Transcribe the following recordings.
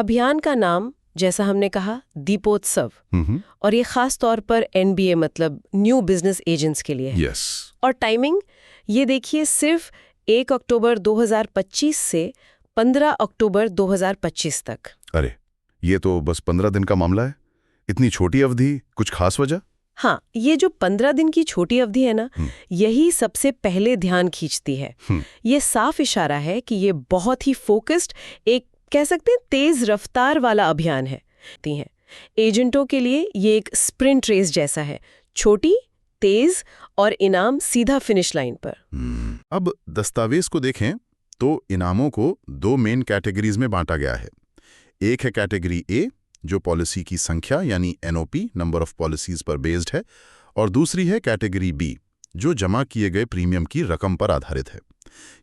अभियान का नाम जैसा हमने कहा दीपोत्सव, और ये खास तौर पर एनबीए मतलब न्यू बिजनेस एजेंट्स के लिए है। यस। और टाइमिंग ये देखिए, सिर्फ 1 अक्टूबर 2025 से 15 अक्टूबर 2025 तक। अरे, ये तो बस 15 दिन का मामला है। इतनी छोटी अवधि, कुछ खास वजह? हाँ, ये जो 15 दिन की छोटी अवधि है ना, यही सबसे पहले ध्यान खींचती है। ये साफ इशारा है कि ये बहुत ही फोकस्ड, एक कह सकते हैं तेज रफ्तार वाला अभियान है। एजेंटों के लिए ये एक स्प्रिंट रेस जैसा है, छोटी, तेज और इनाम सीधा फिनिश लाइन पर। अब दस्तावेज को देखें तो इनामों को 2 मेन कैटेगरीज में बांटा गया है। एक है कैटेगरी ए, जो पॉलिसी की संख्या यानी एनओपी, नंबर ऑफ पॉलिसीज पर बेस्ड है, और दूसरी है कैटेगरी बी, जो जमा किए गए प्रीमियम की रकम पर आधारित है।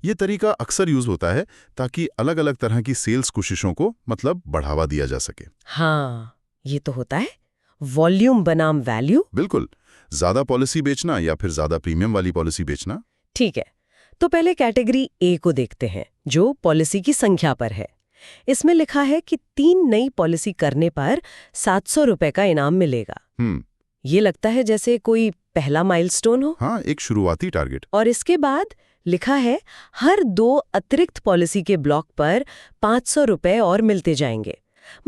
ये तरीका अक्सर यूज होता है ताकि अलग अलग तरह की सेल्स कोशिशों को मतलब बढ़ावा दिया जा सके। हाँ, ये तो होता है वॉल्यूम बनाम वैल्यू। बिल्कुल, ज्यादा पॉलिसी बेचना या फिर ज्यादा प्रीमियम वाली पॉलिसी बेचना। ठीक है, तो पहले कैटेगरी ए को देखते हैं, जो पॉलिसी की संख्या पर है। इसमें लिखा है कि 3 नई पॉलिसी करने पर 700 रुपए का इनाम मिलेगा। ये लगता है जैसे कोई पहला माइलस्टोन हो। हाँ, एक शुरुआती टारगेट। और इसके बाद लिखा है हर 2 अतिरिक्त पॉलिसी के ब्लॉक पर 500 रुपए और मिलते जाएंगे।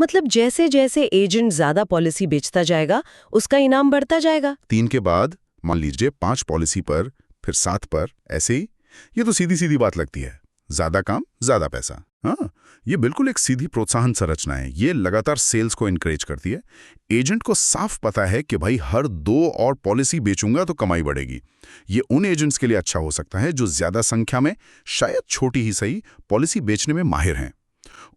मतलब जैसे जैसे एजेंट ज्यादा पॉलिसी बेचता जाएगा, उसका इनाम बढ़ता जाएगा। 3 के बाद मान लीजिए 5 पॉलिसी पर, फिर 7 पर, ऐसे ही। ये तो सीधी सीधी बात लगती है, ज्यादा काम ज्यादा पैसा। हाँ, ये बिल्कुल एक सीधी प्रोत्साहन संरचना है। ये लगातार सेल्स को इनकरेज करती है। एजेंट को साफ पता है कि भाई हर 2 और पॉलिसी बेचूंगा तो कमाई बढ़ेगी। ये उन एजेंट्स के लिए अच्छा हो सकता है जो ज्यादा संख्या में, शायद छोटी ही सही, पॉलिसी बेचने में माहिर हैं।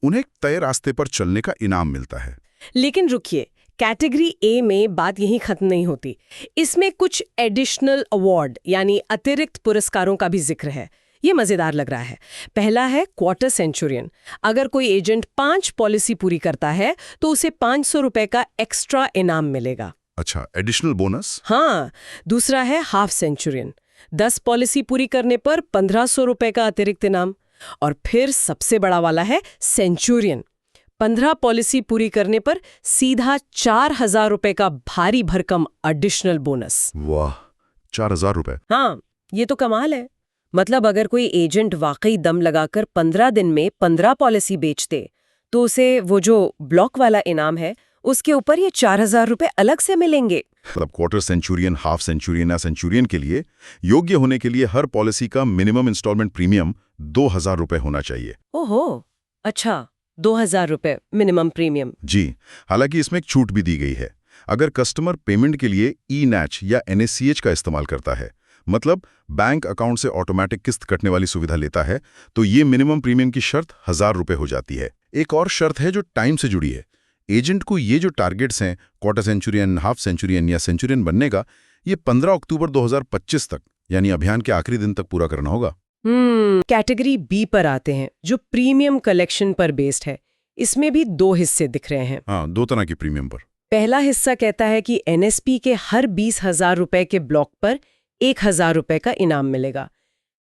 उन्हें तय रास्ते पर चलने का इनाम मिलता है। लेकिन रुकिए, कैटेगरी ए में बात यहीं खत्म नहीं होती। इसमें कुछ एडिशनल अवार्ड यानी अतिरिक्त पुरस्कारों का भी जिक्र है। ये मजेदार लग रहा है। पहला है क्वार्टर सेंचुरियन। अगर कोई एजेंट 5 पॉलिसी पूरी करता है तो उसे 500 रुपए का एक्स्ट्रा इनाम मिलेगा। अच्छा, एडिशनल बोनस। हाँ। दूसरा है हाफ सेंचुरियन। 10 पॉलिसी पूरी करने पर 1500 रुपए का अतिरिक्त इनाम। और फिर सबसे बड़ा वाला है सेंचुरियन। 15 पॉलिसी पूरी करने पर सीधा 4000 रुपए का भारी भरकम एडिशनल बोनस। वाह, 4000 रुपए। हाँ, ये तो कमाल है। मतलब अगर कोई एजेंट वाकई दम लगाकर 15 दिन में 15 पॉलिसी बेच दे, तो उसे वो जो ब्लॉक वाला इनाम है, उसके ऊपर ये 4000 रुपए अलग से मिलेंगे। मतलब क्वार्टर सेंचुरियन, हाफ सेंचुरियन या सेंचुरियन के लिए योग्य होने के लिए हर पॉलिसी का मिनिमम इंस्टॉलमेंट प्रीमियम 2000 रुपए होना चाहिए। ओहो, अच्छा, 2000 रुपए मिनिमम प्रीमियम। जी, हालांकि इसमें एक छूट भी दी गई है। अगर कस्टमर पेमेंट के लिए ई-नैच या NSCH का इस्तेमाल करता है, मतलब बैंक अकाउंट से ऑटोमेटिक किस्त कटने वाली सुविधा लेता है, तो ये मिनिमम प्रीमियम की शर्त 1000 रुपए हो जाती है। एक और शर्त है जो टाइम से जुड़ी है। एजेंट को ये जो टारगेट्स हैं, क्वार्टर सेंचुरियन, हाफ सेंचुरियन या सेंचुरियन बनने का, ये 15 अक्टूबर 2025 तक यानी अभियान के आखिरी दिन तक पूरा करना होगा। कैटेगरी बी पर आते हैं, जो प्रीमियम कलेक्शन पर बेस्ड है। इसमें भी 2 हिस्से दिख रहे हैं। हाँ, 2 तरह की प्रीमियम पर। पहला हिस्सा कहता है कि NSP के हर 20,000 रुपए के ब्लॉक पर 1000 रुपए का इनाम मिलेगा।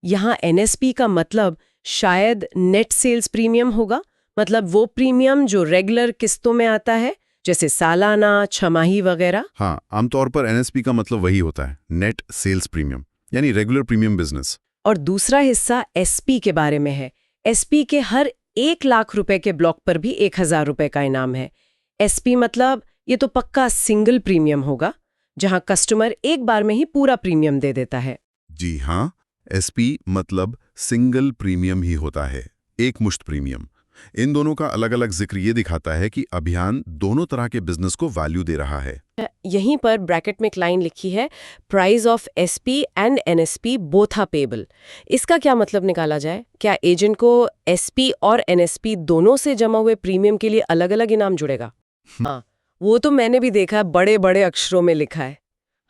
यहाँ NSP का मतलब शायद नेट सेल्स प्रीमियम होगा, मतलब वो प्रीमियम जो रेगुलर किस्तों में आता है, जैसे सालाना, छमाही वगैरह। हाँ, आमतौर पर NSP का मतलब वही होता है, नेट सेल्स प्रीमियम, यानी रेगुलर प्रीमियम बिजनेस। और दूसरा हिस्सा SP के बारे में है। SP के हर 1 लाख रुपए के ब्लॉक पर भी 1000 रुपए का इनाम है। SP मतलब ये तो पक्का सिंगल प्रीमियम होगा, जहां कस्टमर एक बार में ही पूरा प्रीमियम दे देता है। जी हाँ, SP मतलब सिंगल प्रीमियम ही होता है, एक मुश्त प्रीमियम। इन दोनों का अलग अलग जिक्र ये दिखाता है कि अभियान दोनों तरह के बिजनेस को वैल्यू दे रहा है। यहीं पर ब्रैकेट में एक लाइन लिखी है, price of SP and NSP both are payable. इसका क्या मतलब निकाला जाए? क्या एजेंट को SP और NSP दोनों से जमा हुए प्रीमियम के लिए अलग अलग इनाम जुड़ेगा? हाँ, वो तो मैंने भी देखा है, बड़े बड़े अक्षरों में लिखा है,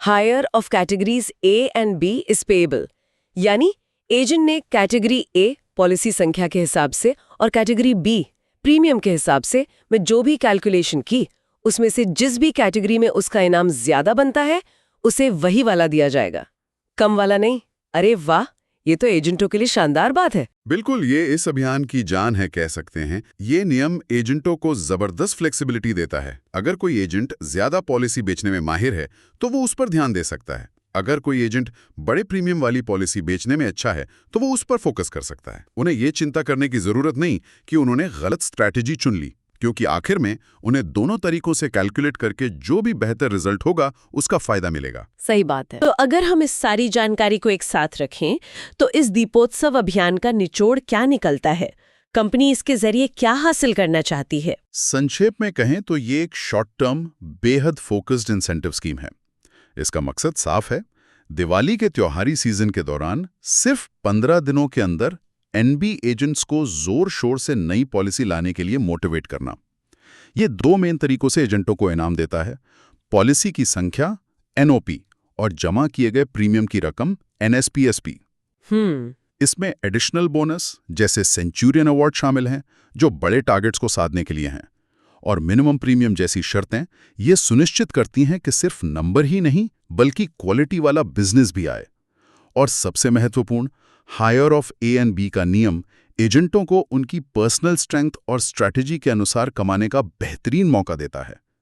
hire of categories A and B is payable. यानी एजेंट ने कैटेगरी A पॉलिसी संख्या के हिसाब से और कैटेगरी B प्रीमियम के हिसाब से मैं जो भी कैलकुलेशन की, उसमें से जिस भी कैटेगरी में उसका इनाम ज्यादा बनता है, उसे वही वाला दिया जाएगा, कम वाला नहीं। अरे वाह, ये तो एजेंटों के लिए शानदार बात है। बिल्कुल, ये इस अभियान की जान है कह सकते हैं। ये नियम एजेंटों को जबरदस्त फ्लेक्सिबिलिटी देता है। अगर कोई एजेंट ज्यादा पॉलिसी बेचने में माहिर है तो वो उस पर ध्यान दे सकता है। अगर कोई एजेंट बड़े प्रीमियम वाली पॉलिसी बेचने में अच्छा है तो वो उस पर फोकस कर सकता है। उन्हें ये चिंता करने की जरूरत नहीं कि उन्होंने गलत स्ट्रैटेजी चुन ली, क्योंकि आखिर में उन्हें दोनों तरीकों से कैलकुलेट करके जो भी बेहतर रिजल्ट होगा उसका फायदा मिलेगा। सही बात है। तो अगर हम इस सारी जानकारी को एक साथ रखें तो इस दीपोत्सव अभियान का निचोड़ क्या निकलता है? कंपनी इसके जरिए क्या हासिल करना चाहती है? संक्षेप में कहें तो ये एक शॉर्ट टर्म बेहद फोकस्ड इंसेंटिव स्कीम है। इसका मकसद साफ है, दिवाली के त्योहारी सीजन के दौरान सिर्फ 15 दिनों के अंदर एनबी एजेंट्स को जोर शोर से नई पॉलिसी लाने के लिए मोटिवेट करना। ये दो मेन तरीकों से एजेंटों को इनाम देता है: पॉलिसी की संख्या एनओपी और जमा किए गए प्रीमियम की रकम एनएसपीएसपी। इसमें एडिशनल बोनस जैसे सेंचुरियन अवार्ड शामिल हैं, जो बड़े टारगेट्स को साधने के लिए हैं, और मिनिमम प्रीमियम जैसी शर्तें ये सुनिश्चित करती हैं कि सिर्फ नंबर ही नहीं बल्कि क्वालिटी वाला बिजनेस भी आए। और सबसे महत्वपूर्ण, hire of A and B का नियम एजेंटों को उनकी पर्सनल स्ट्रेंथ और स्ट्रैटेजी के अनुसार कमाने का बेहतरीन मौका देता है।